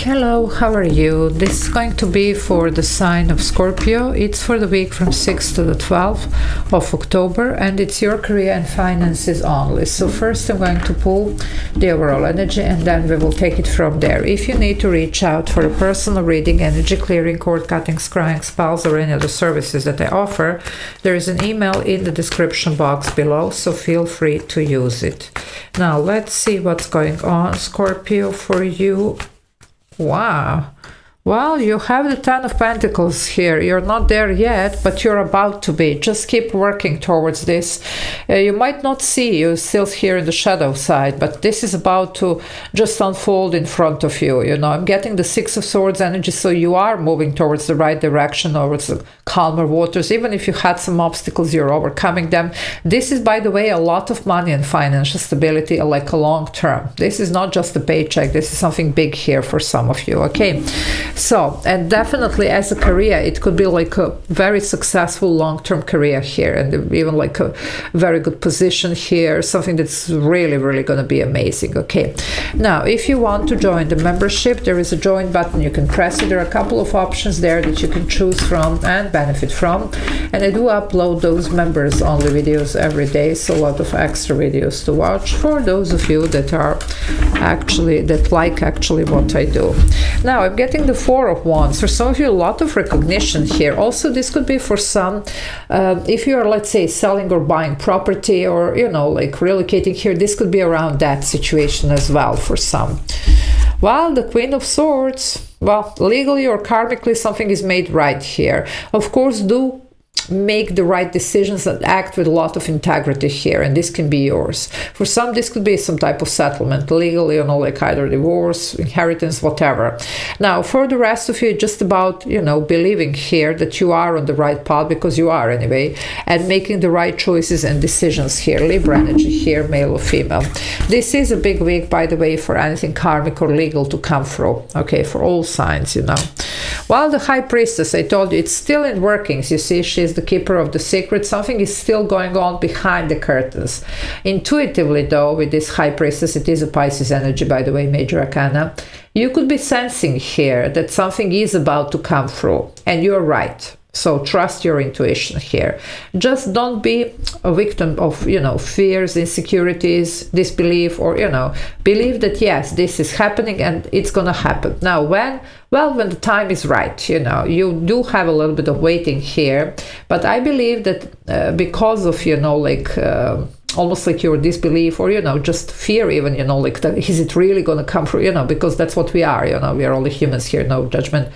Hello, how are you? This is going to be for the sign of Scorpio. It's for the week from 6th to the 12th of October, and it's your career and finances only. So first I'm going to pull the overall energy, and then we will take it from there. If you need to reach out for a personal reading, energy clearing, cord cutting, scrying, spells, or any other services that I offer, there is an email in the description box below, so feel free to use it. Now let's see what's going on, Scorpio, for you. Wow. Well, you have the Ten of Pentacles here. You're not there yet, but you're about to be. Just keep working towards this. You might not see, you still here in the shadow side, but this is about to just unfold in front of you. You know, I'm getting the Six of Swords energy, so you are moving towards the right direction, towards the calmer waters. Even if you had some obstacles, you're overcoming them. This is, by the way, a lot of money and financial stability, like a long term. This is not just a paycheck. This is something big here for some of you, okay? So, and definitely as a career, it could be like a very successful long-term career here, and even like a very good position here, something that's really, really going to be amazing, okay? Now, if you want to join the membership, there is a join button. You can press it. There are a couple of options there that you can choose from and benefit from. And I do upload those members-only videos every day, so a lot of extra videos to watch for those of you that are actually, that like actually what I do. Now, I'm getting the Four of Wands. For some of you, a lot of recognition here. Also, this could be for some, if you're, let's say, selling or buying property, or, you know, like relocating here, this could be around that situation as well for some. While the Queen of Swords, well, legally or karmically, something is made right here. Of course, do make the right decisions and act with a lot of integrity here, and this can be yours. For some, this could be some type of settlement, legally, you know, like either divorce, inheritance, whatever. Now, for the rest of you, just about, you know, believing here that you are on the right path, because you are anyway, and making the right choices and decisions here. Libra energy here, male or female. This is a big week, by the way, for anything karmic or legal to come through, okay, for all signs, you know. While the High Priestess, I told you, it's still in workings. You see, she's the keeper of the secret. Something is still going on behind the curtains. Intuitively, though, with this High Priestess, it is a Pisces energy, by the way, major arcana, you could be sensing here that something is about to come through, and you're right. So trust your intuition here. Just don't be a victim of, you know, fears, insecurities, disbelief, or, you know, believe that, yes, this is happening and it's going to happen. Now, when? Well, when the time is right, you know, you do have a little bit of waiting here, but I believe that because of, you know, like, almost like your disbelief, or, you know, just fear even, you know, like, is it really going to come through, you know, because that's what we are, you know, we are only humans here, no judgment.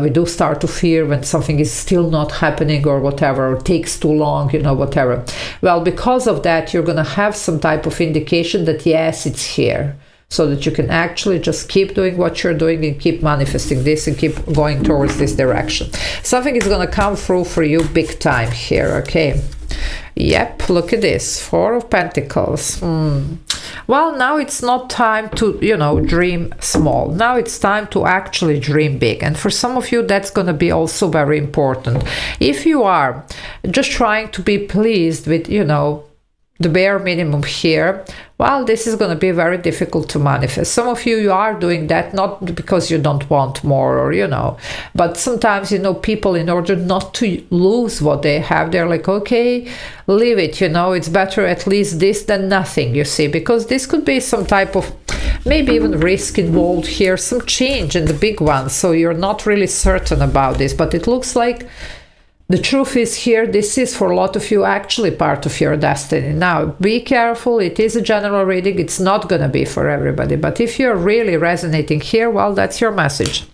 We do start to fear when something is still not happening or whatever, or takes too long, you know, whatever. Well, because of that, you're going to have some type of indication that, yes, it's here, so that you can actually just keep doing what you're doing and keep manifesting this and keep going towards this direction. Something is going to come through for you big time here, okay? Yep, look at this, Four of Pentacles. Well, now it's not time to, you know, dream small. Now it's time to actually dream big. And for some of you, that's going to be also very important. If you are just trying to be pleased with, you know, the bare minimum here, well, this is going to be very difficult to manifest. Some of you, you are doing that not because you don't want more, or, you know, but sometimes, you know, people, in order not to lose what they have, they're like, okay, leave it, you know, it's better at least this than nothing, you see, because this could be some type of maybe even risk involved here, some change in the big one. So you're not really certain about this, but it looks like the truth is here, this is for a lot of you actually part of your destiny. Now, be careful, it is a general reading, it's not going to be for everybody, but if you're really resonating here, well, that's your message.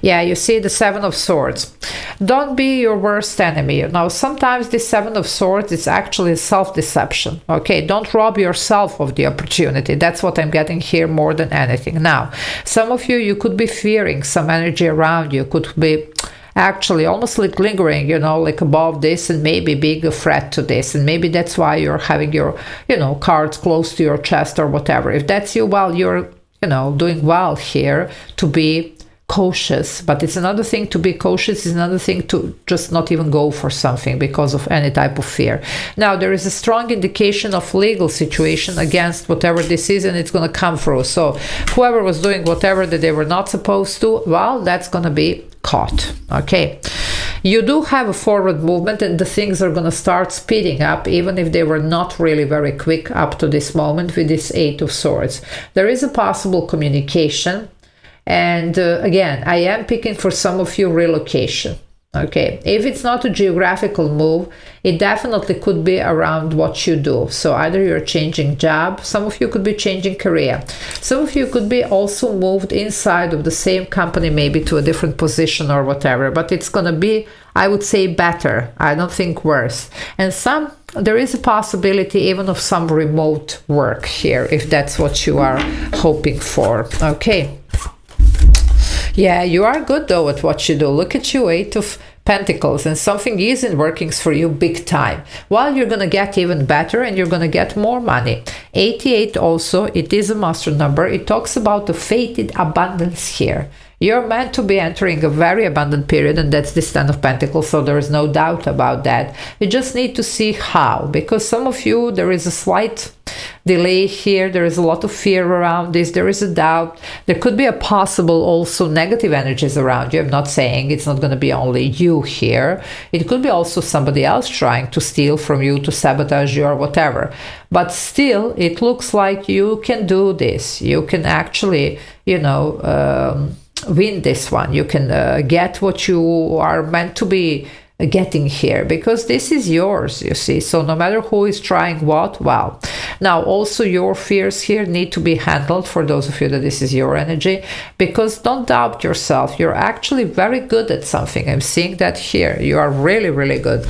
Yeah, you see the Seven of Swords. Don't be your worst enemy. Now, sometimes this Seven of Swords is actually self-deception. Okay, don't rob yourself of the opportunity. That's what I'm getting here more than anything. Now, some of you, you could be fearing some energy around you, could be actually almost like lingering, you know, like above this, and maybe being a threat to this, and maybe that's why you're having your, you know, cards close to your chest or whatever. If that's you, well, you're, you know, doing well here to be cautious, but it's another thing to be cautious, it's another thing to just not even go for something because of any type of fear. Now, there is a strong indication of legal situation against whatever this is, and it's going to come through. So whoever was doing whatever that they were not supposed to, well, that's going to be caught. Okay, you do have a forward movement, and the things are going to start speeding up, even if they were not really very quick up to this moment with this Eight of Swords. There is a possible communication. And again, I am picking for some of you relocation. Okay, if it's not a geographical move, it definitely could be around what you do. So either you're changing job, some of you could be changing career, some of you could be also moved inside of the same company, maybe to a different position or whatever, but it's going to be, I would say, better. I don't think worse. And there is a possibility even of some remote work here, if that's what you are hoping for. Okay. Yeah, you are good though at what you do. Look at you, Eight of Pentacles, and something is in workings for you big time. Well, you're going to get even better and you're going to get more money. 88 also, it is a master number. It talks about the fated abundance here. You're meant to be entering a very abundant period, and that's this Ten of Pentacles, so there is no doubt about that. You just need to see how, because some of you, there is a slight delay here, there is a lot of fear around this, there is a doubt, there could be a possible also negative energies around you. I'm not saying it's not going to be only you here, it could be also somebody else trying to steal from you, to sabotage you or whatever, but still it looks like you can do this. You can actually, you know, win this one. You can get what you are meant to be getting here, because this is yours, you see. So no matter who is trying what, well, now also your fears here need to be handled, for those of you that this is your energy, because don't doubt yourself. You're actually very good at something. I'm seeing that here. You are really, really good.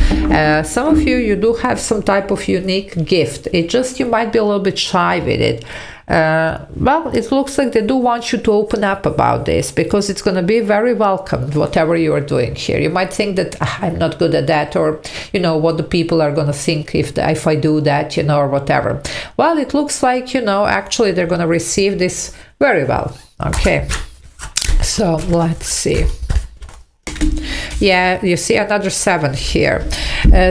Some of you do have some type of unique gift. It just, you might be a little bit shy with it. Well, it looks like they do want you to open up about this, because it's going to be very welcomed, whatever you are doing here. You might think that I'm not good at that, or, you know, what the people are going to think if I do that, you know, or whatever. Well, it looks like, you know, actually they're going to receive this very well. Okay, so let's see. Yeah, you see another 7 here.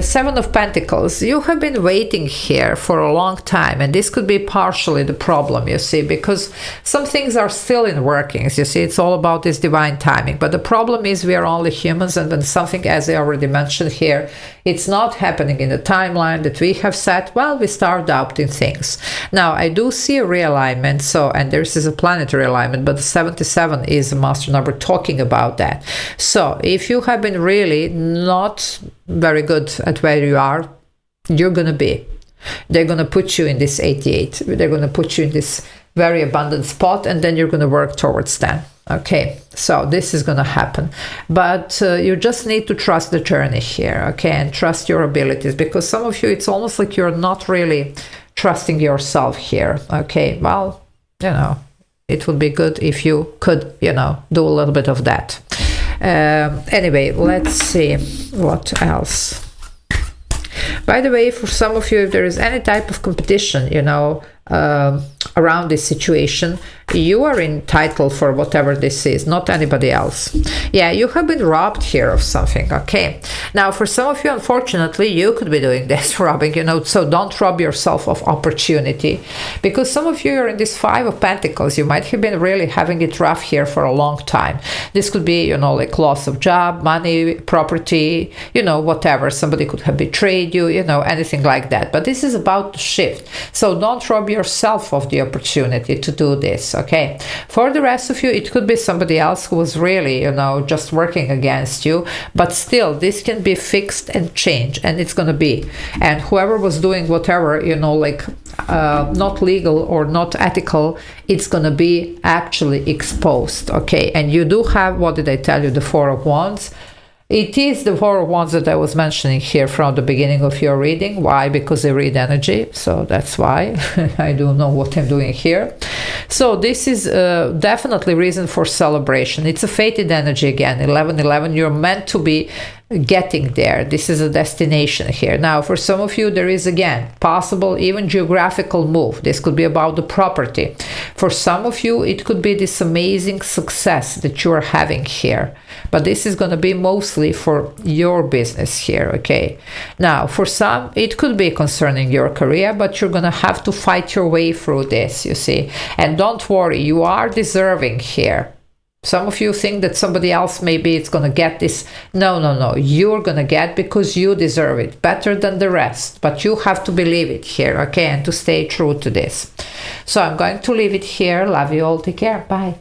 7 of Pentacles. You have been waiting here for a long time, and this could be partially the problem, you see, because some things are still in workings. You see, it's all about this divine timing, but the problem is we are only humans, and when something, as I already mentioned here, it's not happening in the timeline that we have set, well, we start doubting things. Now, I do see a realignment, so, and this is a planetary alignment, but the 77 is a master number talking about that. So if you have been really not very good at where you are, you're going to be. They're going to put you in this 88. They're going to put you in this very abundant spot, and then you're going to work towards that. Okay, so this is going to happen. But you just need to trust the journey here, okay, and trust your abilities, because some of you, it's almost like you're not really trusting yourself here. Okay, well, you know, it would be good if you could, you know, do a little bit of that. Anyway, let's see what else. By the way, for some of you, if there is any type of competition, you know, around this situation, you are entitled for whatever this is, not anybody else. Yeah, you have been robbed here of something. Okay, now for some of you, unfortunately, you could be doing this robbing, you know, so don't rob yourself of opportunity, because some of you are in this 5 of Pentacles. You might have been really having it rough here for a long time. This could be, you know, like loss of job, money, property, you know, whatever. Somebody could have betrayed you, you know, anything like that. But this is about to shift, so don't rob yourself of the opportunity to do this. Okay, for the rest of you, it could be somebody else who was really, you know, just working against you, but still this can be fixed and changed, and it's going to be, and whoever was doing whatever, you know, like not legal or not ethical, it's going to be actually exposed. Okay, and you do have, what did I tell you, the 4 of Wands. It is the 4 of Wands that I was mentioning here from the beginning of your reading. Why? Because I read energy, so that's why. I do know what I'm doing here. So this is definitely reason for celebration. It's a fated energy again, 11-11. You're meant to be getting there. This is a destination here. Now, for some of you, there is again possible even geographical move. This could be about the property. For some of you, it could be this amazing success that you are having here. But this is going to be mostly for your business here, okay? Now, for some, it could be concerning your career, but you're going to have to fight your way through this, you see. And don't worry, you are deserving here. Some of you think that somebody else maybe it's going to get this. No, no, no. You're going to get because you deserve it better than the rest. But you have to believe it here, okay? And to stay true to this. So I'm going to leave it here. Love you all. Take care. Bye.